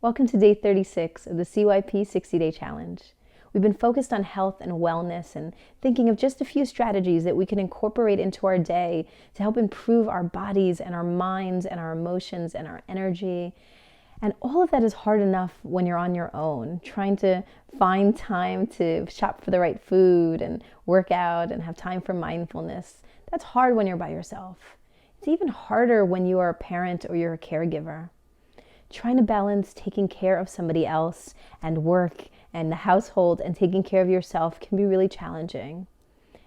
Welcome to day 36 of the CYP 60-Day Challenge. We've been focused on health and wellness and thinking of just a few strategies that we can incorporate into our day to help improve our bodies and our minds and our emotions and our energy. And all of that is hard enough when you're on your own, trying to find time to shop for the right food and work out and have time for mindfulness. That's hard when you're by yourself. It's even harder when you are a parent or you're a caregiver. Trying to balance taking care of somebody else and work and the household and taking care of yourself can be really challenging.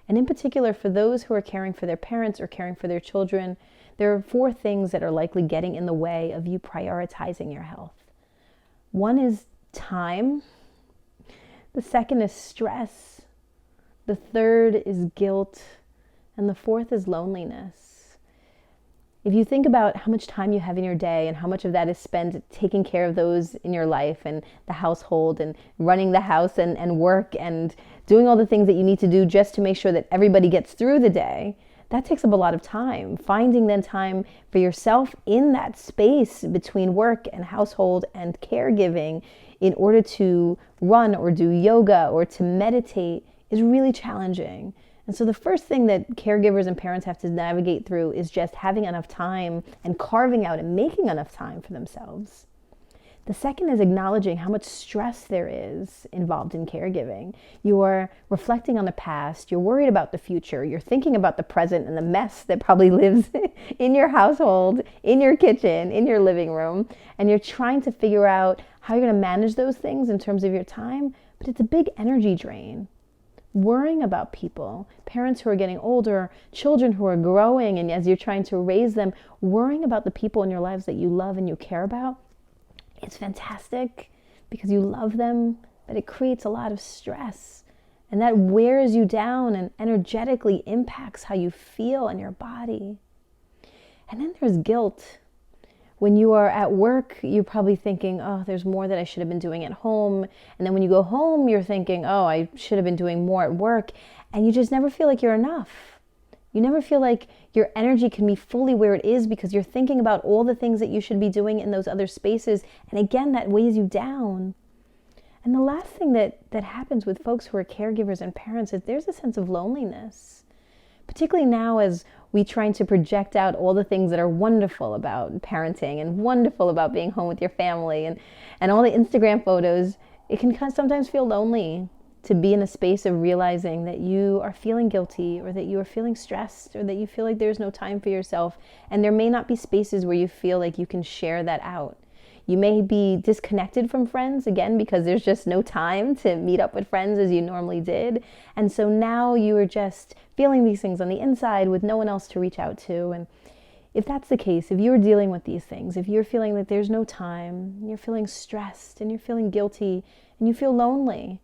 And in particular, for those who are caring for their parents or caring for their children, there are 4 things that are likely getting in the way of you prioritizing your health. One is time. The second is stress. The third is guilt. And the fourth is loneliness. If you think about how much time you have in your day and how much of that is spent taking care of those in your life and the household and running the house and work and doing all the things that you need to do just to make sure that everybody gets through the day, that takes up a lot of time. Finding then time for yourself in that space between work and household and caregiving in order to run or do yoga or to meditate is really challenging. And so the first thing that caregivers and parents have to navigate through is just having enough time and carving out and making enough time for themselves. The second is acknowledging how much stress there is involved in caregiving. You are reflecting on the past, you're worried about the future, you're thinking about the present and the mess that probably lives in your household, in your kitchen, in your living room, and you're trying to figure out how you're going to manage those things in terms of your time, but it's a big energy drain. Worrying about people, parents who are getting older, children who are growing, and as you're trying to raise them, worrying about the people in your lives that you love and you care about, it's fantastic because you love them, but it creates a lot of stress. And that wears you down and energetically impacts how you feel in your body. And then there's guilt. When you are at work, you're probably thinking, oh, there's more that I should have been doing at home. And then when you go home, you're thinking, oh, I should have been doing more at work. And you just never feel like you're enough. You never feel like your energy can be fully where it is because you're thinking about all the things that you should be doing in those other spaces. And again, that weighs you down. And the last thing that happens with folks who are caregivers and parents is there's a sense of loneliness. Particularly now as we trying to project out all the things that are wonderful about parenting and wonderful about being home with your family and all the Instagram photos, it can sometimes feel lonely to be in a space of realizing that you are feeling guilty or that you are feeling stressed or that you feel like there's no time for yourself. And there may not be spaces where you feel like you can share that out. You may be disconnected from friends, again, because there's just no time to meet up with friends as you normally did. And so now you are just feeling these things on the inside with no one else to reach out to. And if that's the case, if you're dealing with these things, if you're feeling that there's no time, you're feeling stressed and you're feeling guilty and you feel lonely,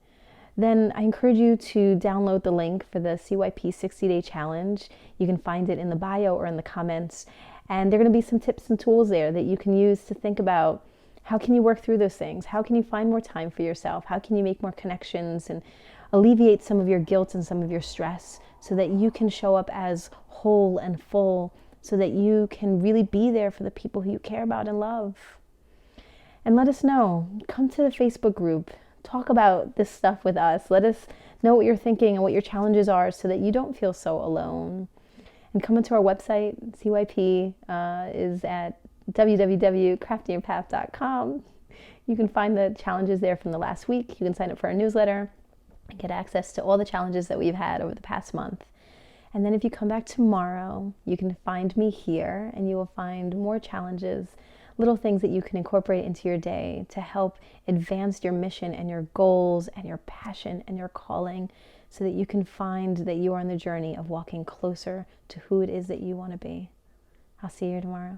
then I encourage you to download the link for the CYP 60-Day Challenge. You can find it in the bio or in the comments. And there are going to be some tips and tools there that you can use to think about how can you work through those things? How can you find more time for yourself? How can you make more connections and alleviate some of your guilt and some of your stress so that you can show up as whole and full, so that you can really be there for the people who you care about and love? And let us know. Come to the Facebook group. Talk about this stuff with us. Let us know what you're thinking and what your challenges are so that you don't feel so alone. And come into our website. CYP is at www.craftingyourpath.com. You can find the challenges there from the last week. You can sign up for our newsletter and get access to all the challenges that we've had over the past month. And then if you come back tomorrow, you can find me here and you will find more challenges, little things that you can incorporate into your day to help advance your mission and your goals and your passion and your calling so that you can find that you are on the journey of walking closer to who it is that you want to be. I'll see you tomorrow.